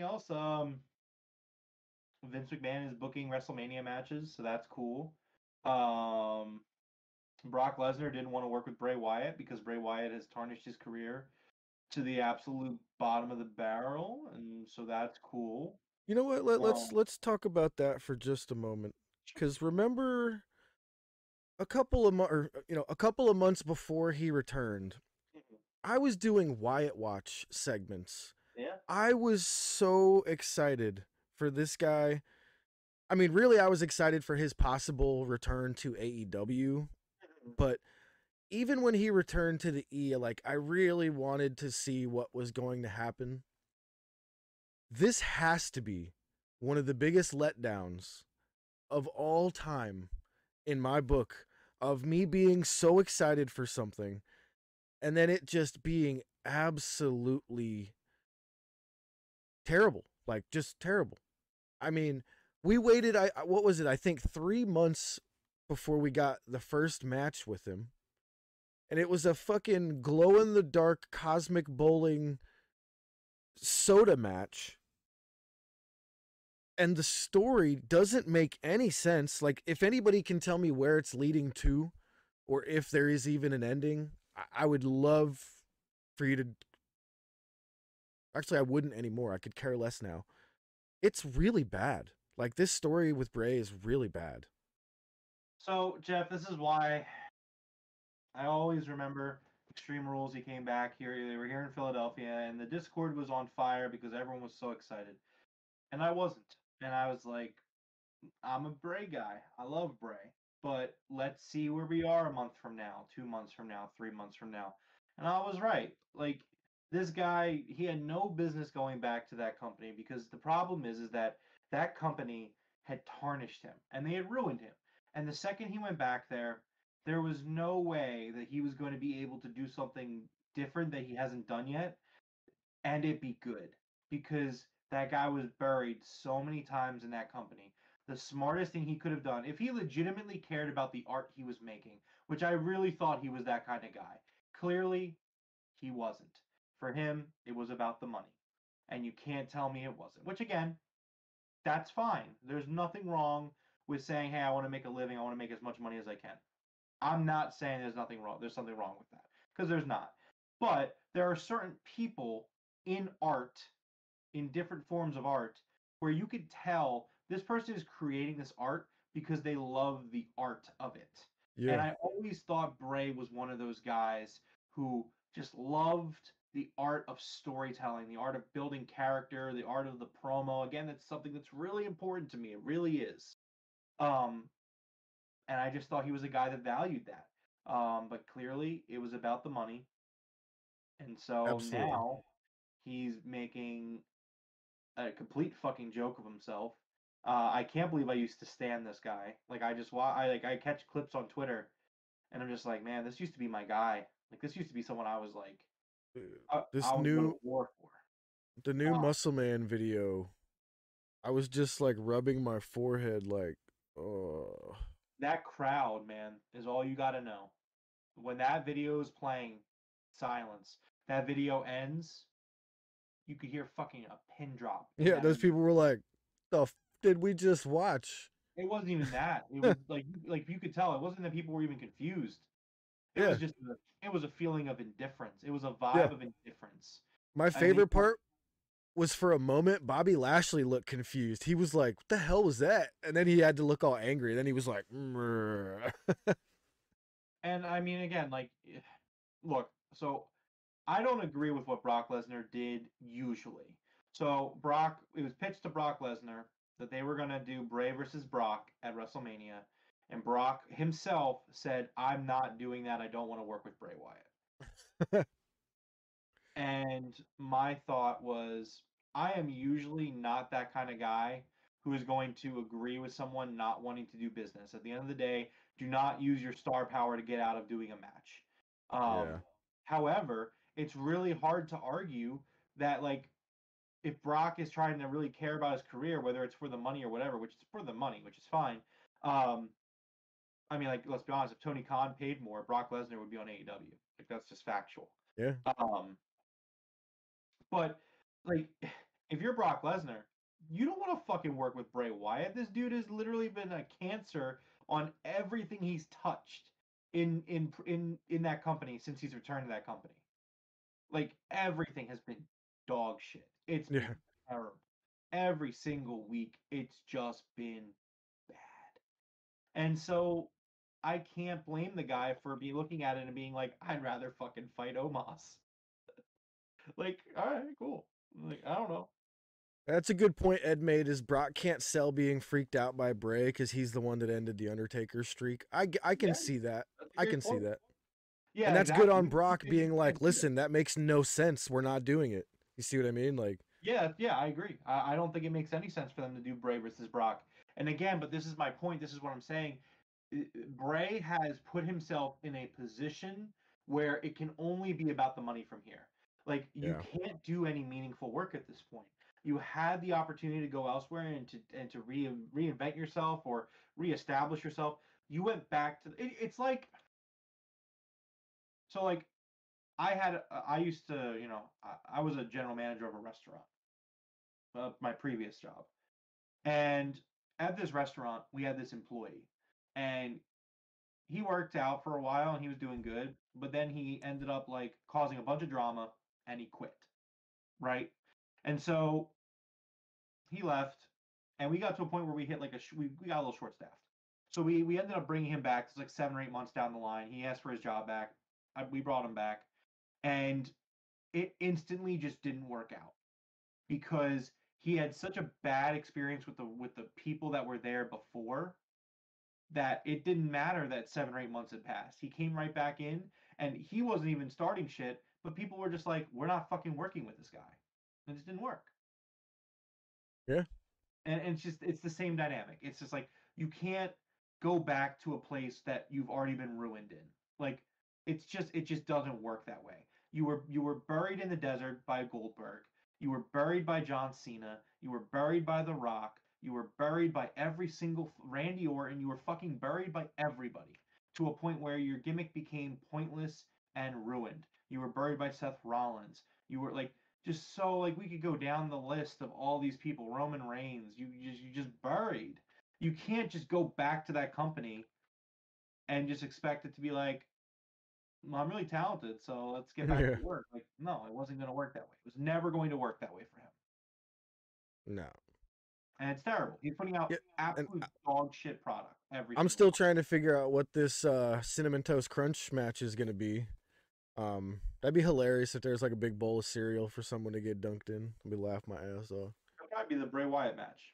else, Vince McMahon is booking WrestleMania matches, so that's cool. Um, Brock Lesnar didn't want to work with Bray Wyatt because Bray Wyatt has tarnished his career to the absolute bottom of the barrel, and so that's cool. You know what? Um, Let's talk about that for just a moment. Because remember a couple of a couple of months before he returned, I was doing Wyatt Watch segments. yeah. I was so excited for this guy. I mean, really, I was excited for his possible return to AEW. But even when he returned to the E, like, I really wanted to see what was going to happen. This has to be one of the biggest letdowns of all time in my book, of me being so excited for something and then it just being absolutely terrible. Like, just terrible. I mean, we waited, what was it? I think 3 months before we got the first match with him. And it was a fucking glow in the dark cosmic bowling soda match. And the story doesn't make any sense. Like, if anybody can tell me where it's leading to, or if there is even an ending, I would love for you to. Actually, I wouldn't anymore. I could care less now. It's really bad. Like, this story with Bray is really bad. So, Jeff, this is why I always remember Extreme Rules. He came back here. They were here in Philadelphia, and the Discord was on fire because everyone was so excited. And I wasn't. And I was like, I'm a Bray guy. I love Bray. But let's see where we are a month from now, 2 months from now, 3 months from now. And I was right. Like, this guy, he had no business going back to that company because the problem is that that company had tarnished him and they had ruined him. And the second he went back there was no way that he was going to be able to do something different that he hasn't done yet and it be good because that guy was buried so many times in that company. The smartest thing he could have done, if he legitimately cared about the art he was making, which I really thought he was that kind of guy, clearly he wasn't. For him, it was about the money. And you can't tell me it wasn't. Which, again, that's fine. There's nothing wrong with saying, hey, I want to make a living. I want to make as much money as I can. I'm not saying there's nothing wrong. There's something wrong with that because there's not. But there are certain people in art, in different forms of art, where you could tell this person is creating this art because they love the art of it. And Yeah. I always thought Bray was one of those guys who just loved the art of storytelling, the art of building character, the art of the promo. Again, that's something that's really important to me. It really is. Um, and I just thought he was a guy that valued that. But clearly, it was about the money, and so Absolutely. now he's making a complete fucking joke of himself. I can't believe I used to stand this guy. Like I catch clips on Twitter, and I'm just like, man, this used to be my guy. Like this used to be someone I was like, Uh, I This would go to new, war for. the new Oh, Muscle Man video, I was just like rubbing my forehead, like, oh. that crowd, man, is all you got to know. When that video is playing, silence. That video ends, you could hear fucking a pin drop in Yeah, that those video. people were like, the did we just watch? It wasn't even that. It was like you could tell it wasn't that people were even confused. It was Yeah, just it was a feeling of indifference. It was a yeah. vibe of indifference. My I think favorite part was for a moment, Bobby Lashley looked confused. He was like, what the hell was that? And then he had to look all angry. Then he was like, and I mean again like look, so I don't agree with what Brock Lesnar did usually. So Brock it was pitched to Brock Lesnar that they were going to do Bray versus Brock at WrestleMania and Brock himself said I'm not doing that. I don't want to work with Bray Wyatt. And my thought was, I am usually not that kind of guy who is going to agree with someone not wanting to do business. At the end of the day, do not use your star power to get out of doing a match. Um, Yeah. however, it's really hard to argue that, like, if Brock is trying to really care about his career, whether it's for the money or whatever, which is for the money, which is fine. Um, I mean, like, let's be honest, if Tony Khan paid more, Brock Lesnar would be on AEW. Like, that's just factual. Yeah. Um, but like if you're Brock Lesnar, you don't want to fucking work with Bray Wyatt. This dude has literally been a cancer on everything he's touched in that company since he's returned to that company. Like everything has been dog shit. It's been terrible. Every single week, it's just been bad. And so I can't blame the guy for looking at it and being like, I'd rather fucking fight Omos. Like, all right, cool. Like, I don't know. That's a good point Ed made. Is Brock can't sell being freaked out by Bray because he's the one that ended the Undertaker streak. I can see that. I can see that. Yeah, and that's exactly. good on Brock being like, listen, that makes no sense. We're not doing it. You see what I mean? Like, yeah, I agree. I don't think it makes any sense for them to do Bray versus Brock. And again, but this is my point. This is what I'm saying. Bray has put himself in a position where it can only be about the money from here. Like you can't do any meaningful work at this point. You had the opportunity to go elsewhere and to reinvent yourself or reestablish yourself. You went back to it's like so like I used to, I was a general manager of a restaurant, my previous job. And at this restaurant, we had this employee. And he worked out for a while and he was doing good, but then he ended up like causing a bunch of drama and he quit. Right? And so he left and we got to a point where we hit like we got a little short staffed. So we ended up bringing him back. It's like 7 or 8 months down the line. He asked for his job back. We brought him back. And it instantly just didn't work out because he had such a bad experience with the people that were there before that it didn't matter that 7 or 8 months had passed. He came right back in and he wasn't even starting shit, but people were just like, we're not fucking working with this guy. And it just didn't work. Yeah. And it's the same dynamic. It's just like you can't go back to a place that you've already been ruined in. Like it just doesn't work that way. You were buried in the desert by Goldberg. You were buried by John Cena. You were buried by The Rock. You were buried by every single Randy Orton. You were fucking buried by everybody to a point where your gimmick became pointless and ruined. You were buried by Seth Rollins. You were like just so like we could go down the list of all these people. Roman Reigns. You just buried. You can't just go back to that company and just expect it to be like, well, I'm really talented, so let's get back to work. Like, no, it wasn't going to work that way. It was never going to work that way for him. No. And it's terrible. He's putting out absolute dog shit product every. I'm still trying to figure out what this Cinnamon Toast Crunch match is going to be. That'd be hilarious if there's like a big bowl of cereal for someone to get dunked in. I'd be laugh my ass off. It'll probably be the Bray Wyatt match.